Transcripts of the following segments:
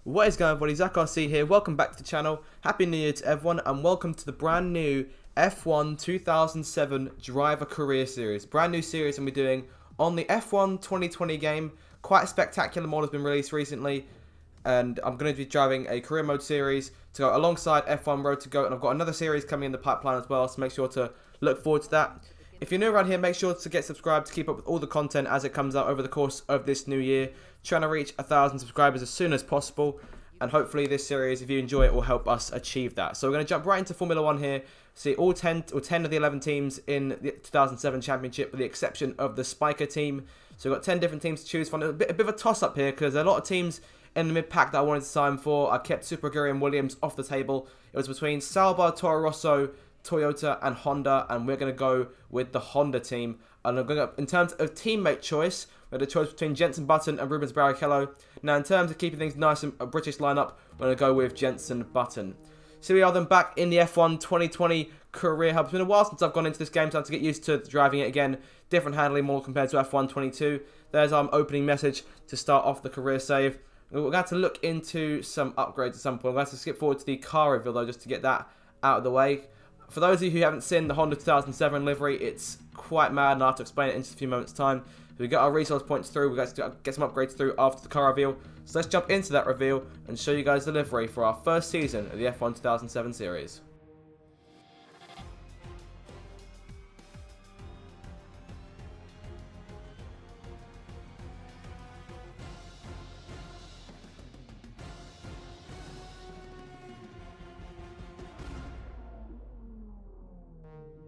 What is going on, everybody? Zach RC here. Welcome back to the channel. Happy New Year to everyone, and welcome to the brand new F1 2007 Driver Career Series. Brand new series I'm doing on the F1 2020 game. Quite a spectacular mod has been released recently, and I'm going to be driving a career mode series to go alongside F1 Road to Go, and I've got another series coming in the pipeline as well, so make sure to look forward to that. If you're new around here, make sure to get subscribed to keep up with all the content as it comes out over the course of this new year. Trying to reach 1,000 subscribers as soon as possible, and hopefully this series, if you enjoy it, will help us achieve that. So we're going to jump right into Formula 1 here. See all 10 of the 11 teams in the 2007 championship, with the exception of the Spiker team. So we've got 10 different teams to choose from. A bit of a toss-up here, because there are a lot of teams in the mid-pack that I wanted to sign for. I kept Super Aguri and Williams off the table. It was between Sauber, Toro Rosso, Toyota and Honda, and we're going to go with the Honda team. And I'm going to, in terms of teammate choice, we had a choice between Jenson Button and Rubens Barrichello. Now, in terms of keeping things nice and a British lineup, we're going to go with Jenson Button. So we are then back in the F1 2020 Career Hub. It's been a while since I've gone into this game, so I have to get used to driving it again. Different handling model compared to F1 22. There's our opening message to start off the career save. We're going to have to look into some upgrades at some point. We're going to have to skip forward to the car reveal, though, just to get that out of the way. For those of you who haven't seen the Honda 2007 livery, it's quite mad, and I'll have to explain it in just a few moments' time. So we got our resource points through, we got to get some upgrades through after the car reveal. So let's jump into that reveal and show you guys the livery for our first season of the F1 2007 series.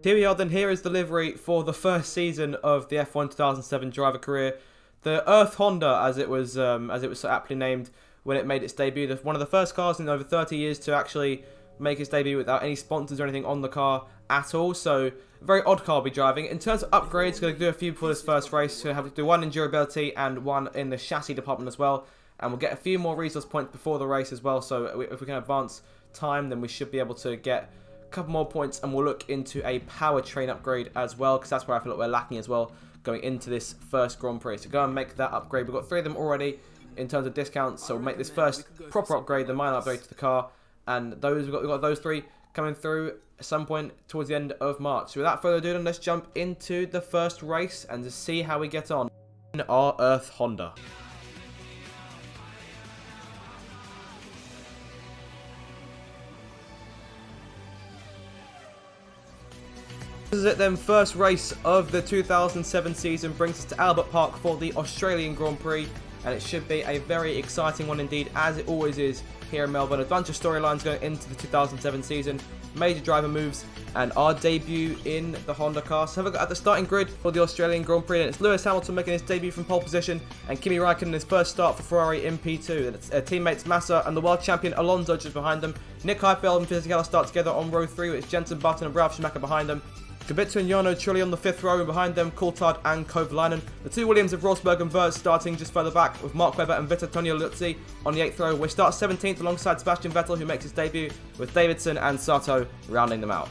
Here we are then, here is the livery for the first season of the F1 2007 driver career. The Earth Honda, as it was so aptly named when it made its debut. One of the first cars in over 30 years to actually make its debut without any sponsors or anything on the car at all. So, a very odd car I'll be driving. In terms of upgrades, going to do a few before this first race. Going to have to do one in durability and one in the chassis department as well. And we'll get a few more resource points before the race as well. So, if we can advance time, then we should be able to get couple more points, and we'll look into a powertrain upgrade as well, because that's where I feel like we're lacking as well going into this first Grand Prix. So go and make that upgrade. We've got 3 of them already in terms of discounts, so we'll make this first proper upgrade, the minor upgrade to the car, and those we've got those 3 coming through at some point towards the end of March. So without further ado, then let's jump into the first race and to see how we get on in our Earth Honda. This is it then, first race of the 2007 season brings us to Albert Park for the Australian Grand Prix, and it should be a very exciting one indeed, as it always is here in Melbourne. A bunch of storylines going into the 2007 season, major driver moves, and our debut in the Honda car. So have a look at the starting grid for the Australian Grand Prix, and it's Lewis Hamilton making his debut from pole position, and Kimi Raikkonen his first start for Ferrari in P2. And it's teammates Massa and the world champion Alonso just behind them. Nick Heidfeld and Fisichella start together on row 3, with Jenson Button and Ralf Schumacher behind them. Kubica and Jarno Trulli on the 5th row, and behind them Coulthard and Kovalainen. The 2 Williams of Rosberg and Wirtz starting just further back, with Mark Webber and Vittorio Luzzi on the 8th row. We start 17th alongside Sebastian Vettel, who makes his debut, with Davidson and Sato rounding them out.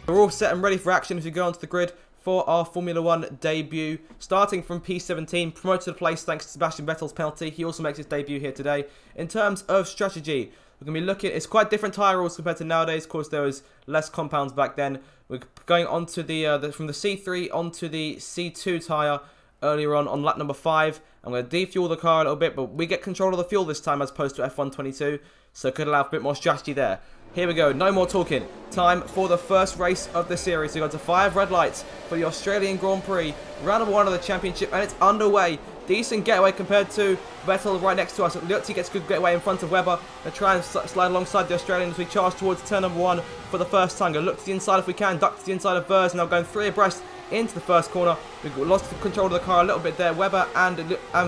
We're all set and ready for action as we go onto the grid for our Formula 1 debut. Starting from P17, promoted to place thanks to Sebastian Vettel's penalty. He also makes his debut here today. In terms of strategy, we're going to be looking, it's quite different tyre rules compared to nowadays. Of course, there was less compounds back then. We're going on to from the C3 onto the C2 tyre earlier on lap number 5. I'm going to defuel the car a little bit, but we get control of the fuel this time as opposed to F1 22, so it could allow for a bit more strategy there. Here we go, no more talking. Time for the first race of the series. We've got to 5 red lights for the Australian Grand Prix. Round number 1 of the championship, and it's underway. Decent getaway compared to Vettel right next to us. Luzzi gets a good getaway in front of Webber. They'll try and slide alongside the Australians as we charge towards turn number 1 for the first time. Go look to the inside if we can, duck to the inside of Wirtz, and they're going 3 abreast into the first corner. We've lost control of the car a little bit there. Webber and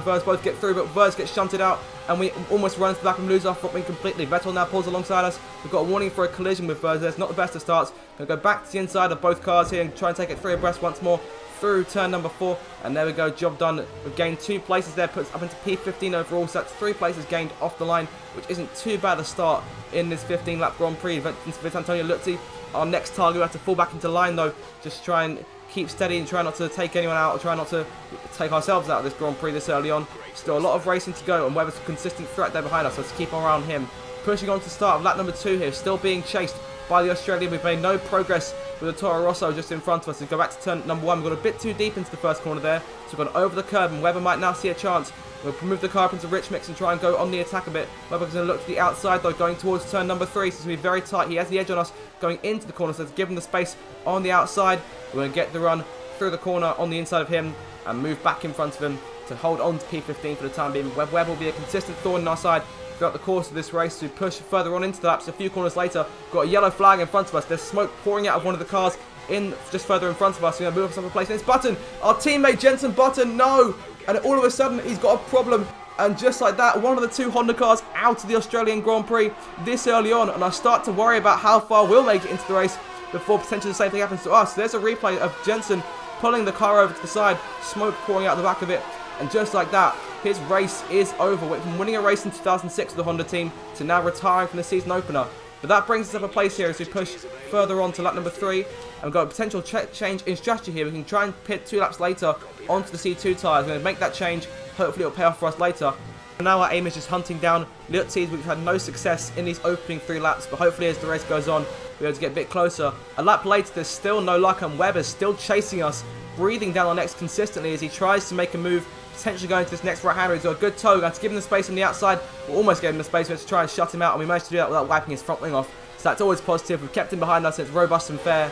Wirtz both get through, but Wirtz gets shunted out, and we almost run to the back and lose our front wing completely. Vettel now pulls alongside us. We've got a warning for a collision with Wirtz. It's not the best of starts. We'll go back to the inside of both cars here and try and take it 3 abreast once more through turn number 4, and there we go, job done. We've gained 2 places there, puts us up into P15 overall, so that's 3 places gained off the line, which isn't too bad a start in this 15-lap Grand Prix. Antonio Luzzi, our next target. We have to fall back into line though, just try and keep steady and try not to take anyone out, or try not to take ourselves out of this Grand Prix this early on. Still a lot of racing to go, and Webber's a consistent threat there behind us, so let's keep an eye on him. Pushing on to the start of lap number 2 here, still being chased by the Australian. We've made no progress with the Toro Rosso just in front of us. We go back to turn number 1. We've got a bit too deep into the first corner there, so we've gone over the curb, and Webber might now see a chance. We'll move the car up into rich mix and try and go on the attack a bit. Webber's going to look to the outside though, going towards turn number 3, so it's going to be very tight. He has the edge on us going into the corner, so let's give him the space on the outside. We're going to get the run through the corner on the inside of him and move back in front of him to hold on to P15 for the time being. Webber will be a consistent thorn in our side throughout the course of this race to push further on into the laps. A few corners later, got a yellow flag in front of us. There's smoke pouring out of one of the cars in just further in front of us. We're going to move us up a place. And it's Button, our teammate Jenson Button, no! And all of a sudden, he's got a problem. And just like that, one of the 2 Honda cars out of the Australian Grand Prix this early on. And I start to worry about how far we'll make it into the race before potentially the same thing happens to us. There's a replay of Jenson pulling the car over to the side, smoke pouring out the back of it. And just like that, his race is over. Went from winning a race in 2006 with the Honda team to now retiring from the season opener. But that brings us up a place here as we push further on to lap number 3. And we've got a potential change in strategy here. We can try and pit 2 laps later onto the C2 tyres. We're going to make that change. Hopefully it'll pay off for us later. And now our aim is just hunting down Liuzzi. We've had no success in these opening 3 laps. But hopefully as the race goes on, we're able to get a bit closer. A lap later, there's still no luck. And Webber's still chasing us, breathing down our necks consistently as he tries to make a move. Potentially going to this next right-hander. He's got a good toe. Going to give him the space on the outside. We'll almost get him the space. We have to try and shut him out. And we managed to do that without wiping his front wing off. So that's always positive. We've kept him behind us. It's robust and fair.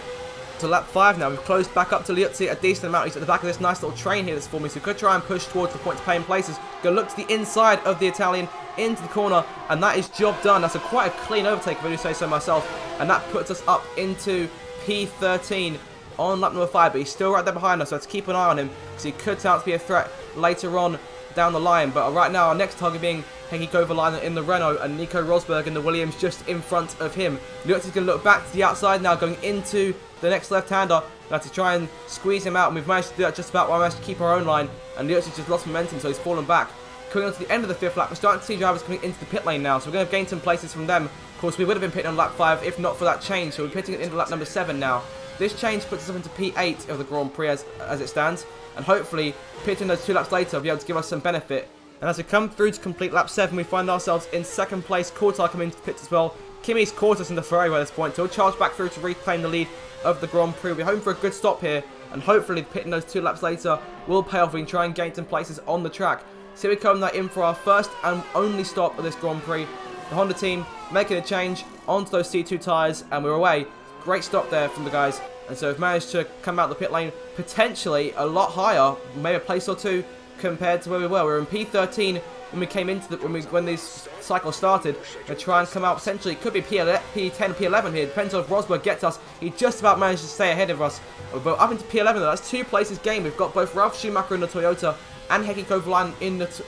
To lap 5 now. We've closed back up to Liuzzi a decent amount. He's at the back of this nice little train here that's forming. So we could try and push towards the point to pay in places. Go look to the inside of the Italian into the corner. And that is job done. That's quite a clean overtake if I do say so myself. And that puts us up into P13 on lap number 5, but he's still right there behind us, so let's keep an eye on him because he could turn out to be a threat later on down the line. But right now, our next target being Heikki Kovalainen in the Renault and Nico Rosberg in the Williams just in front of him. Liuzzi's going to look back to the outside now, going into the next left-hander. Now to try and squeeze him out, and we've managed to do that just about while we managed to keep our own line. And Liuzzi's just lost momentum, so he's fallen back. Coming on to the end of the 5th lap, we're starting to see drivers coming into the pit lane now, so we're going to gain some places from them. Of course, we would have been pitting on lap 5 if not for that change, so we're pitting it into lap number 7 now. This change puts us up into P8 of the Grand Prix as it stands, and hopefully pitting those 2 laps later will be able to give us some benefit. And as we come through to complete lap 7, we find ourselves in 2nd place. Coulthard coming into the pits as well. Kimi's caught us in the Ferrari by this point, so he'll charge back through to reclaim the lead of the Grand Prix. We're home for a good stop here, and hopefully pitting those 2 laps later will pay off. We can try and gain some places on the track. So we come in for our first and only stop of this Grand Prix. The Honda team making a change onto those C2 tyres, and we're away. Great stop there from the guys. And so we've managed to come out the pit lane potentially a lot higher, maybe a place or 2 compared to where we were. We were in P13 when we came into when this cycle started. We'll try and come out potentially, it could be P10, P11 here. Depends on if Rosberg gets us. He just about managed to stay ahead of us. But up into P11 though, that's 2 places gained. We've got both Ralf Schumacher in the Toyota and Heikki Kovalainen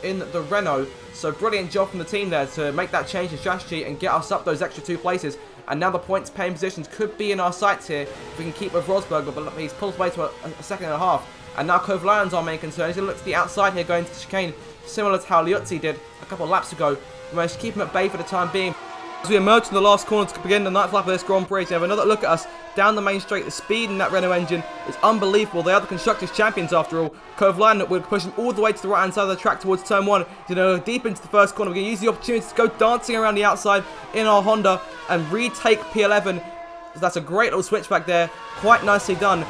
in the Renault. So brilliant job from the team there to make that change in strategy and get us up those extra 2 places. And now the points paying positions could be in our sights here if we can keep with Rosberg, but he's pulled away to a second and a half. And now Kovalaisen's our main concern. He's going to look to the outside here going to the chicane, similar to how Liuzzi did a couple of laps ago. We managed to keep him at bay for the time being. As we emerge from the last corner to begin the 9th lap of this Grand Prix, we have another look at us down the main straight. The speed in that Renault engine is unbelievable. They are the Constructors' champions after all. Kovalainen will push him all the way to the right-hand side of the track towards turn 1. To go deep into the first corner. We're going to use the opportunity to go dancing around the outside in our Honda and retake P11. So that's a great little switchback there. Quite nicely done.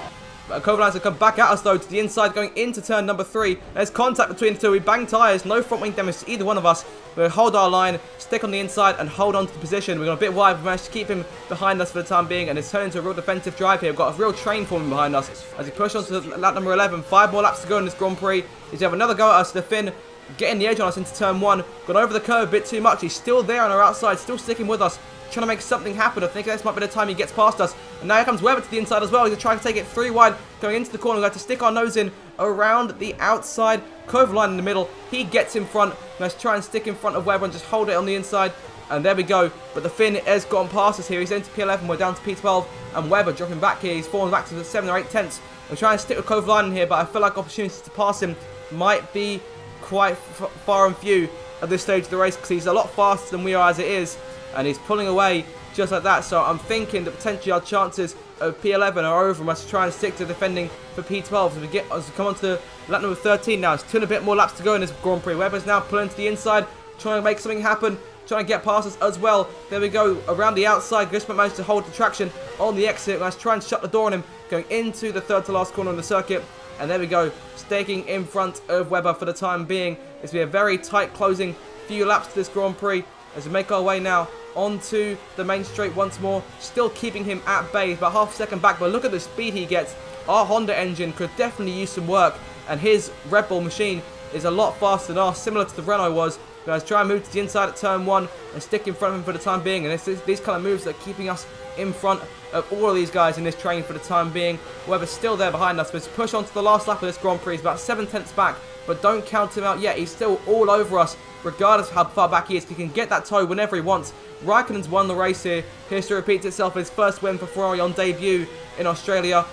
Kovalainen will come back at us though to the inside going into turn number 3. There's contact between the 2. We bang tyres. No front wing damage to either one of us. We'll hold our line, stick on the inside and hold on to the position. We've got a bit wide. We've managed to keep him behind us for the time being, and it's turned into a real defensive drive here. We've got a real train forming behind us as we push on to lap number 11. 5 more laps to go in this Grand Prix. He's have another go at us. The Finn getting the edge on us into turn 1. Gone over the curve a bit too much. He's still there on our outside, still sticking with us, trying to make something happen. I think this might be the time he gets past us. And now here comes Webber to the inside as well. He's trying to take it 3 wide, going into the corner. We've got to stick our nose in around the outside. Kovalainen in the middle. He gets in front. Let's try and stick in front of Webber and just hold it on the inside. And there we go. But the Finn has gone past us here. He's into P11. We're down to P12. And Webber dropping back here. He's fallen back to the 7 or 8 tenths. I'm trying to stick with Kovalainen here, but I feel like opportunities to pass him might be quite far and few at this stage of the race because he's a lot faster than we are as it is. And he's pulling away just like that. So I'm thinking that potentially our chances of P11 are over. We must try and stick to defending for P12 as we come on to lap number 13 now. It's 2 and a bit more laps to go in this Grand Prix. Webber's now pulling to the inside, trying to make something happen, trying to get past us as well. There we go, around the outside. Grisman managed to hold the traction on the exit. Let's try and shut the door on him, going into the third to last corner on the circuit. And there we go, staking in front of Webber for the time being. It's been a very tight closing few laps to this Grand Prix as we make our way now onto the main straight once more, still keeping him at bay. He's about half a second back, but look at the speed he gets. Our Honda engine could definitely use some work, and his Red Bull machine is a lot faster than ours, similar to the Renault was. Let's try and move to the inside at turn 1 and stick in front of him for the time being. And it's these kind of moves that are keeping us in front of all of these guys in this train for the time being. Webber's still there behind us. Let's push on to the last lap of this Grand Prix. He's about 7 tenths back, but don't count him out yet. He's still all over us, regardless of how far back he is. He can get that toe whenever he wants. Raikkonen's won the race here. History repeats itself. His first win for Ferrari on debut in Australia.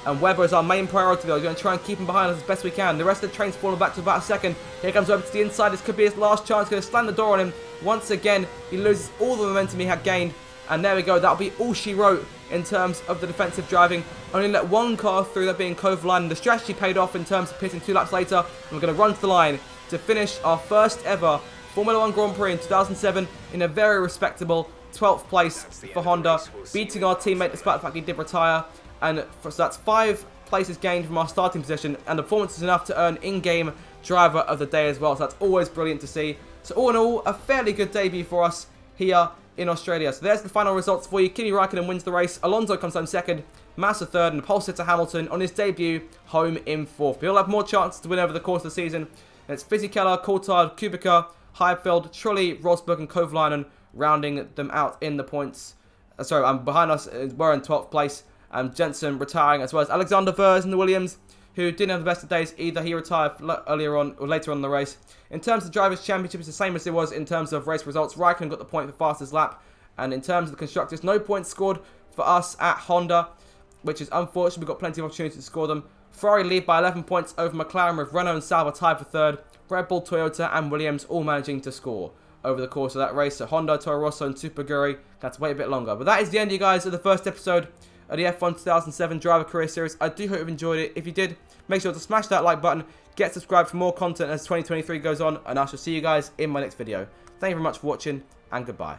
And Webber is our main priority though. We're going to try and keep him behind us as best we can. The rest of the train's falling back to about a second. Here comes Webber to the inside. This could be his last chance. Going to slam the door on him. Once again, he loses all the momentum he had gained. And there we go. That'll be all she wrote in terms of the defensive driving. Only let one car through, that being Kovalainen. The strategy paid off in terms of pitting 2 laps later. And we're going to run to the line to finish our first ever Formula 1 Grand Prix in 2007 in a very respectable 12th place for Honda, beating our teammate despite the fact he did retire. And so that's 5 places gained from our starting position, and the performance is enough to earn in-game driver of the day as well. So that's always brilliant to see. So all in all, a fairly good debut for us here in Australia. So there's the final results for you. Kimi Raikkonen wins the race. Alonso comes home second. Massa third, and the pole sitter Hamilton on his debut home in 4th. We'll have more chances to win over the course of the season. And it's Fisichella, Coulthard, Kubica, Heidfeld, Trulli, Rosberg and Kovalainen rounding them out in the points. Behind us, we're in 12th place. Jensen retiring, as well as Alexander Vers in the Williams, who didn't have the best of days either. He retired earlier on or later on in the race. In terms of the Drivers' Championship, it's the same as it was in terms of race results. Raikkonen got the point for fastest lap. And in terms of the Constructors, no points scored for us at Honda, which is unfortunate. We've got plenty of opportunities to score them. Ferrari lead by 11 points over McLaren, with Renault and Sauber tied for 3rd. Red Bull, Toyota and Williams all managing to score over the course of that race. So Honda, Toro Rosso and Super Guri got to wait a bit longer. But that is the end, you guys, of the first episode of the F1 2007 Driver Career Series. I do hope you've enjoyed it. If you did, make sure to smash that like button, get subscribed for more content as 2023 goes on, and I shall see you guys in my next video. Thank you very much for watching, and goodbye.